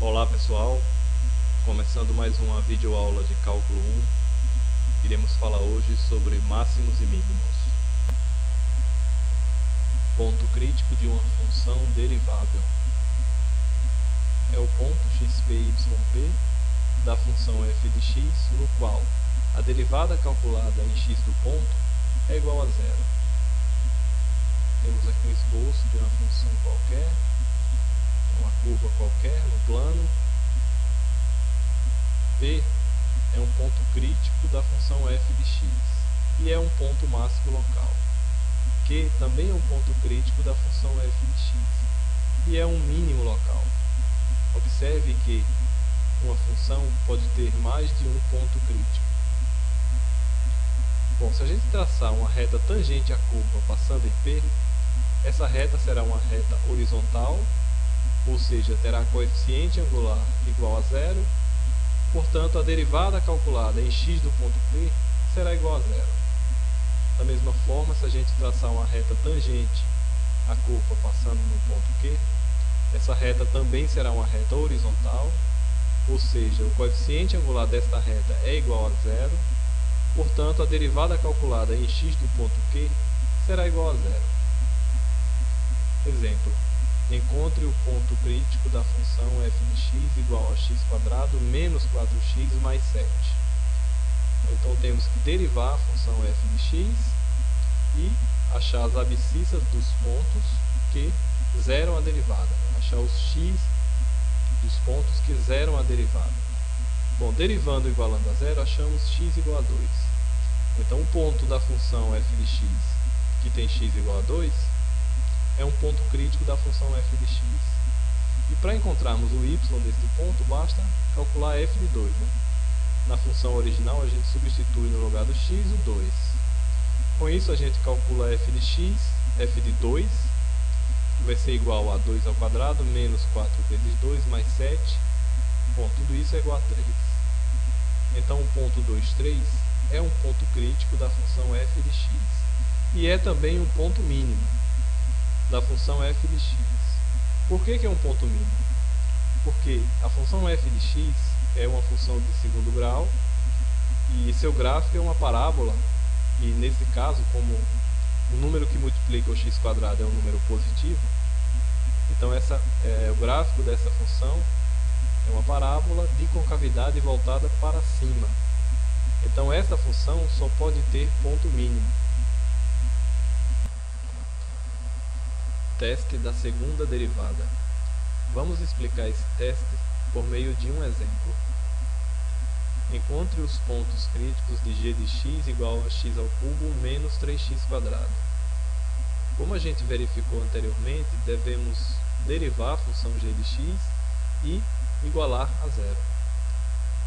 Olá pessoal, começando mais uma videoaula de cálculo 1, iremos falar hoje sobre máximos e mínimos. Ponto crítico de uma função derivável é o ponto xp(yp) da função f de x, no qual a derivada calculada em x do ponto é igual a zero. Temos aqui um esboço de uma função qualquer, uma curva qualquer no plano. P é um ponto crítico da função f de x e é um ponto máximo local. Q também é um ponto crítico da função f de x e é um mínimo local. Observe que uma função pode ter mais de um ponto crítico. Bom, se a gente traçar uma reta tangente à curva passando em P, essa reta será uma reta horizontal, ou seja, terá coeficiente angular igual a zero. Portanto, a derivada calculada em x do ponto P será igual a zero. Da mesma forma, se a gente traçar uma reta tangente à curva passando no ponto Q, essa reta também será uma reta horizontal, ou seja, o coeficiente angular desta reta é igual a zero. Portanto, a derivada calculada em x do ponto Q será igual a zero. Exemplo: encontre o ponto crítico da função f de x igual a x² menos 4x mais 7. Então temos que derivar a função f de x e achar as abscissas dos pontos que zeram a derivada. Achar os x dos pontos que zeram a derivada. Bom, derivando igualando a zero, achamos x igual a 2. Então o ponto da função f de x que tem x igual a 2 é um ponto crítico da função f de x. E para encontrarmos o y deste ponto, basta calcular f de 2. Na função original, a gente substitui no lugar do x o 2. Com isso, a gente calcula f de x, f de 2, que vai ser igual a 2 ao quadrado, menos 4 vezes 2, mais 7. Bom, tudo isso é igual a 3. Então, o ponto 2, 3 é um ponto crítico da função f de x. E é também um ponto mínimo da função f de x. Por que é um ponto mínimo? Porque a função f de x é uma função de segundo grau e seu gráfico é uma parábola, e nesse caso, como o número que multiplica o x² é um número positivo, então o gráfico dessa função é uma parábola de concavidade voltada para cima. Então essa função só pode ter ponto mínimo. Teste da segunda derivada. Vamos explicar esse teste por meio de um exemplo. Encontre os pontos críticos de g de x igual a x ao cubo menos 3x². Como a gente verificou anteriormente, devemos derivar a função g de x e igualar a zero.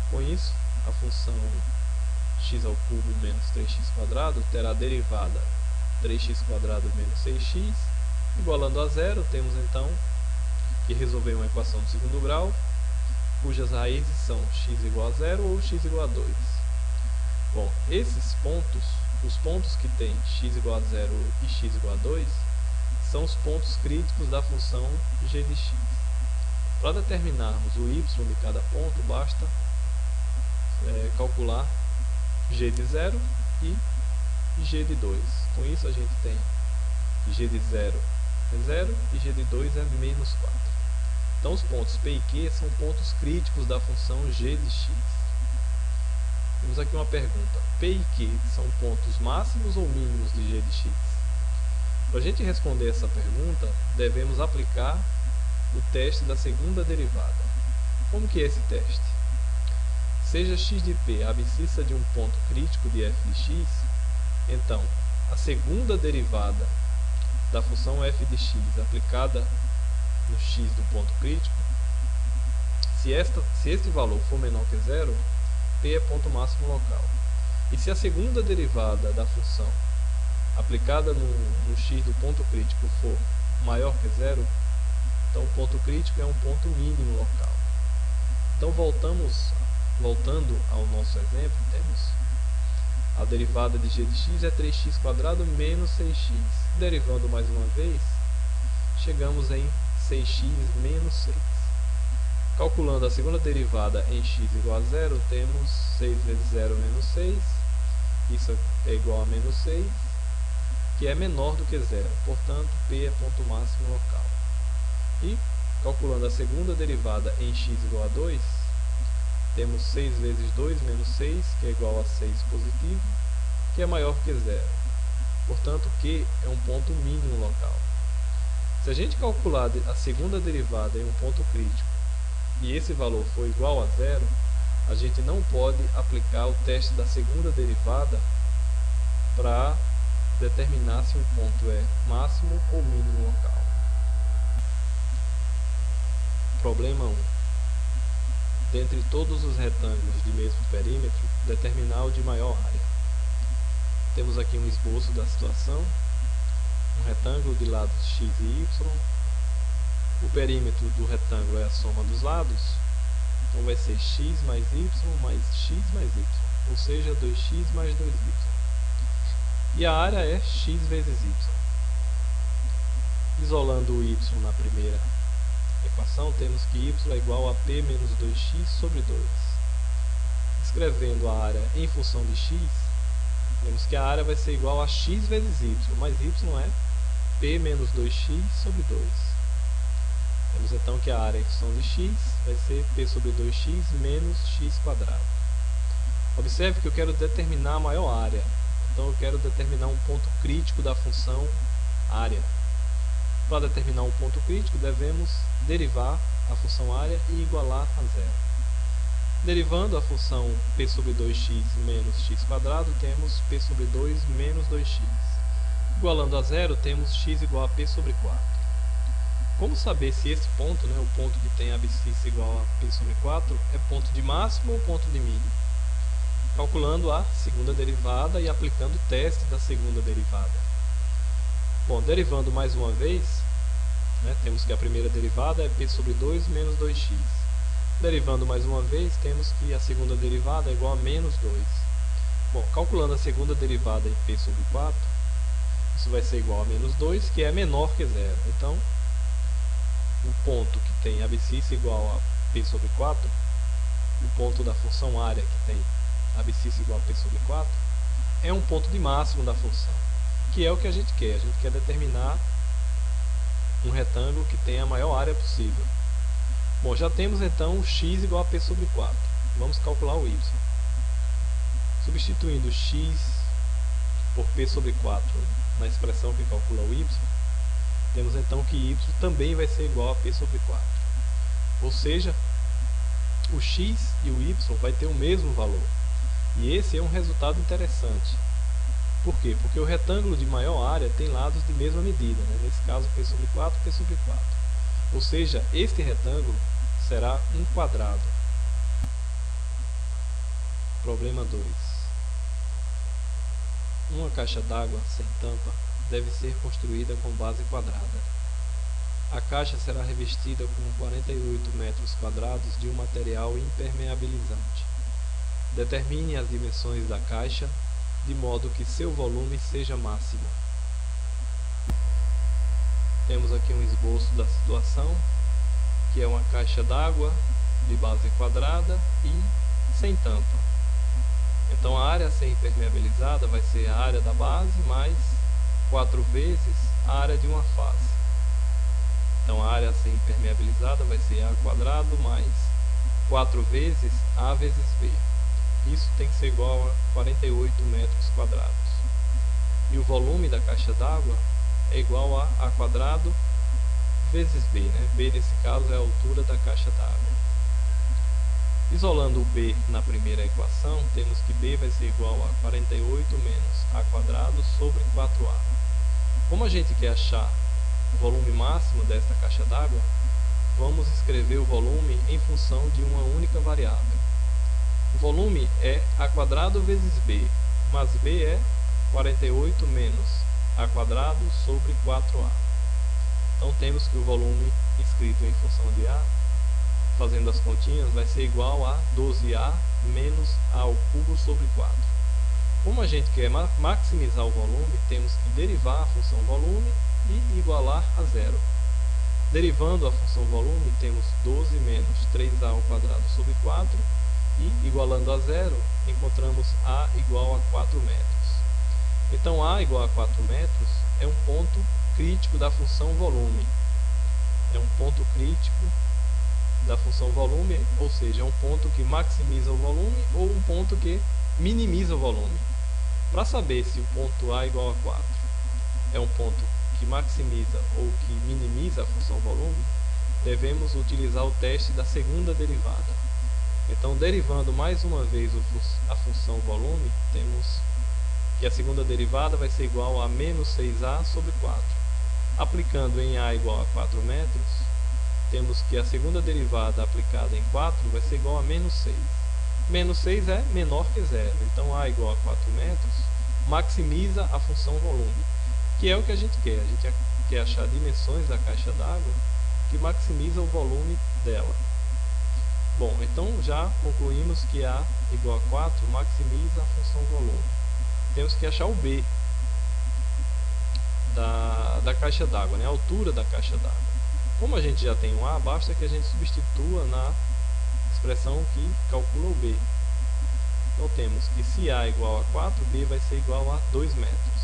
Com isso, a função x ao cubo menos 3x² terá a derivada 3x² menos 6x. Igualando a zero, temos então que resolver uma equação de segundo grau, cujas raízes são x igual a zero ou x igual a 2. Bom, esses pontos, os pontos que têm x igual a zero e x igual a 2, são os pontos críticos da função g de x. Para determinarmos o y de cada ponto, basta calcular g de 0 e g de 2. Com isso a gente tem que g de 0 é 0 e g de 2 é menos 4. Então os pontos P e Q são pontos críticos da função g de x. Temos aqui uma pergunta: P e Q são pontos máximos ou mínimos de g de x? Para a gente responder essa pergunta, devemos aplicar o teste da segunda derivada. Como que é esse teste? Seja x de P a abscissa de um ponto crítico de f de x, então a segunda derivada da função f de x aplicada no x do ponto crítico, se este valor for menor que zero, P é ponto máximo local. E se a segunda derivada da função aplicada no x do ponto crítico for maior que zero, então o ponto crítico é um ponto mínimo local. Então voltando ao nosso exemplo, temos a derivada de g de x é 3x² menos 6x. Derivando mais uma vez, chegamos em 6x menos 6. Calculando a segunda derivada em x igual a zero, temos 6 vezes 0 menos 6, isso é igual a menos 6, que é menor do que zero, portanto P é ponto máximo local. E calculando a segunda derivada em x igual a 2, temos 6 vezes 2 menos 6, que é igual a 6 positivo, que é maior que zero. Portanto, Q é um ponto mínimo local. Se a gente calcular a segunda derivada em um ponto crítico e esse valor for igual a zero, a gente não pode aplicar o teste da segunda derivada para determinar se um ponto é máximo ou mínimo local. Problema 1. Dentre todos os retângulos de mesmo perímetro, determinar o de maior área. Temos aqui um esboço da situação. Um retângulo de lados x e y. O perímetro do retângulo é a soma dos lados. Então vai ser x mais y mais x mais y. Ou seja, 2x mais 2y. E a área é x vezes y. Isolando o y na primeira equação, temos que y é igual a p menos 2x sobre 2. Escrevendo a área em função de x, temos que a área vai ser igual a x vezes y, mas y é p menos 2x sobre 2. Temos então que a área em função de x vai ser p sobre 2x menos x quadrado. Observe que eu quero determinar a maior área, então eu quero determinar um ponto crítico da função área. Para determinar um ponto crítico, devemos derivar a função área e igualar a zero. Derivando a função p sobre 2x menos x quadrado, temos p sobre 2 menos 2x. Igualando a zero, temos x igual a p sobre 4. Como saber se esse ponto, o ponto que tem abscissa igual a p sobre 4, é ponto de máximo ou ponto de mínimo? Calculando a segunda derivada e aplicando o teste da segunda derivada. Bom, derivando mais uma vez, temos que a primeira derivada é p sobre 2 menos 2x. Derivando mais uma vez, temos que a segunda derivada é igual a menos 2. Bom, calculando a segunda derivada em p sobre 4, isso vai ser igual a menos 2, que é menor que zero. Então, o ponto que tem abscissa igual a p sobre 4, o ponto da função área que tem abscissa igual a p sobre 4, é um ponto de máximo da função, que é o que a gente quer. A gente quer determinar um retângulo que tenha a maior área possível. Bom, já temos então o x igual a p sobre 4. Vamos calcular o y. Substituindo x por p sobre 4 na expressão que calcula o y, temos então que y também vai ser igual a p sobre 4. Ou seja, o x e o y vai ter o mesmo valor. E esse é um resultado interessante. Por quê? Porque o retângulo de maior área tem lados de mesma medida, nesse caso p sobre 4, p sobre 4. Ou seja, este retângulo será um quadrado. Problema 2. Uma caixa d'água sem tampa deve ser construída com base quadrada. A caixa será revestida com 48 metros quadrados de um material impermeabilizante. Determine as dimensões da caixa de modo que seu volume seja máximo. Temos aqui um esboço da situação, que é uma caixa d'água de base quadrada e sem tampa. Então a área a ser impermeabilizada vai ser a área da base mais 4 vezes a área de uma face. Então a área a ser impermeabilizada vai ser A quadrado mais 4 vezes A vezes B. Isso tem que ser igual a 48 metros quadrados. E o volume da caixa d'água é igual a A quadrado vezes B. B nesse caso é a altura da caixa d'água. Isolando o B na primeira equação, temos que B vai ser igual a 48 menos A quadrado sobre 4A. Como a gente quer achar o volume máximo desta caixa d'água, vamos escrever o volume em função de uma única variável. O volume é A quadrado vezes B, mas B é 48 menos A quadrado sobre 4A. Então temos que o volume escrito em função de A, fazendo as continhas, vai ser igual a 12A menos A ao cubo sobre 4. Como a gente quer maximizar o volume, temos que derivar a função volume e igualar a zero. Derivando a função volume, temos 12 menos 3a ao quadrado sobre 4, e igualando a zero, encontramos a igual a 4 metros. Então a igual a 4 metros é um ponto crítico da função volume. É um ponto crítico da função volume, ou seja, é um ponto que maximiza o volume ou um ponto que minimiza o volume. Para saber se o ponto A igual a 4 é um ponto que maximiza ou que minimiza a função volume, devemos utilizar o teste da segunda derivada. Então, derivando mais uma vez a função volume, temos que a segunda derivada vai ser igual a menos 6a sobre 4. Aplicando em A igual a 4 metros, temos que a segunda derivada aplicada em 4 vai ser igual a menos 6. Menos 6 é menor que zero, então A igual a 4 metros maximiza a função volume, que é o que a gente quer. A gente quer achar dimensões da caixa d'água que maximiza o volume dela. Bom, então já concluímos que A igual a 4 maximiza a função volume. Temos que achar o B da caixa d'água, né? A altura da caixa d'água. Como a gente já tem um A, basta que a gente substitua na expressão que calcula o B. Então temos que se A igual a 4, B vai ser igual a 2 metros.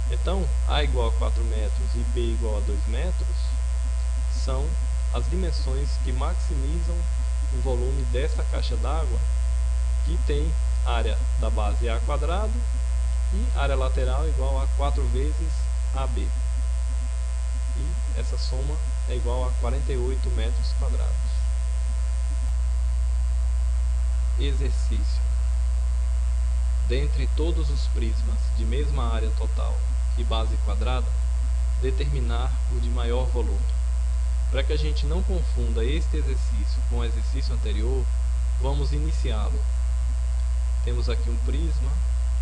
Então, A igual a 4 metros e B igual a 2 metros são as dimensões que maximizam o volume dessa caixa d'água, que tem área da base A quadrado e área lateral igual a 4 vezes AB. E essa soma é igual a 48 metros quadrados. Exercício: dentre todos os prismas de mesma área total e base quadrada, determinar o de maior volume. Para que a gente não confunda este exercício com o exercício anterior, vamos iniciá-lo. Temos aqui um prisma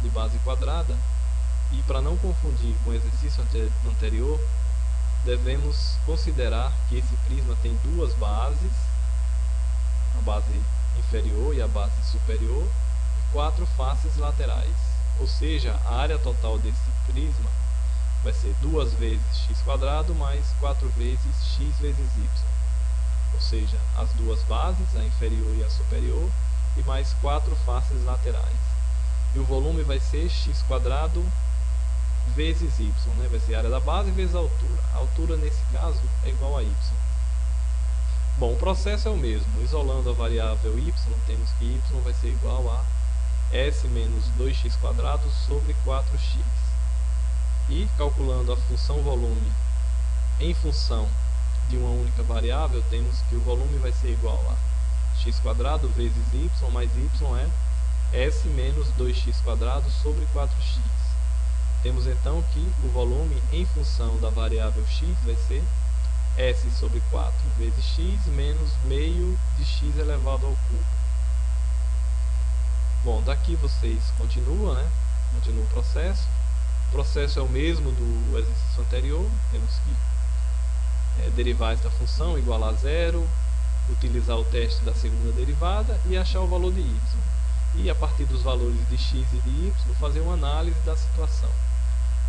de base quadrada e, para não confundir com o exercício anterior, devemos considerar que esse prisma tem duas bases, a base inferior e a base superior, e 4 faces laterais. Ou seja, a área total desse prisma vai ser 2 vezes x² mais 4 vezes x vezes y. Ou seja, as duas bases, a inferior e a superior, e mais 4 faces laterais. E o volume vai ser x² vezes y, né? Vai ser a área da base vezes a altura. A altura, nesse caso, é igual a y. Bom, o processo é o mesmo. Isolando a variável y, temos que y vai ser igual a s menos 2x² sobre 4x. E calculando a função volume em função de uma única variável, temos que o volume vai ser igual a x² vezes y, mais y é s menos 2x² sobre 4x. Temos então que o volume em função da variável x vai ser s sobre 4 vezes x menos meio de x elevado ao cubo. Bom, daqui vocês continuam, né? Continua o processo. O processo é o mesmo do exercício anterior. Temos que derivar esta função, igualar a zero, utilizar o teste da segunda derivada e achar o valor de y. E a partir dos valores de x e de y, fazer uma análise da situação.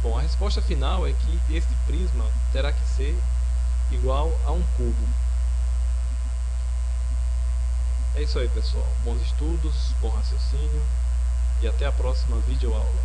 Bom, a resposta final é que este prisma terá que ser igual a um cubo. É isso aí, pessoal. Bons estudos, bom raciocínio e até a próxima videoaula.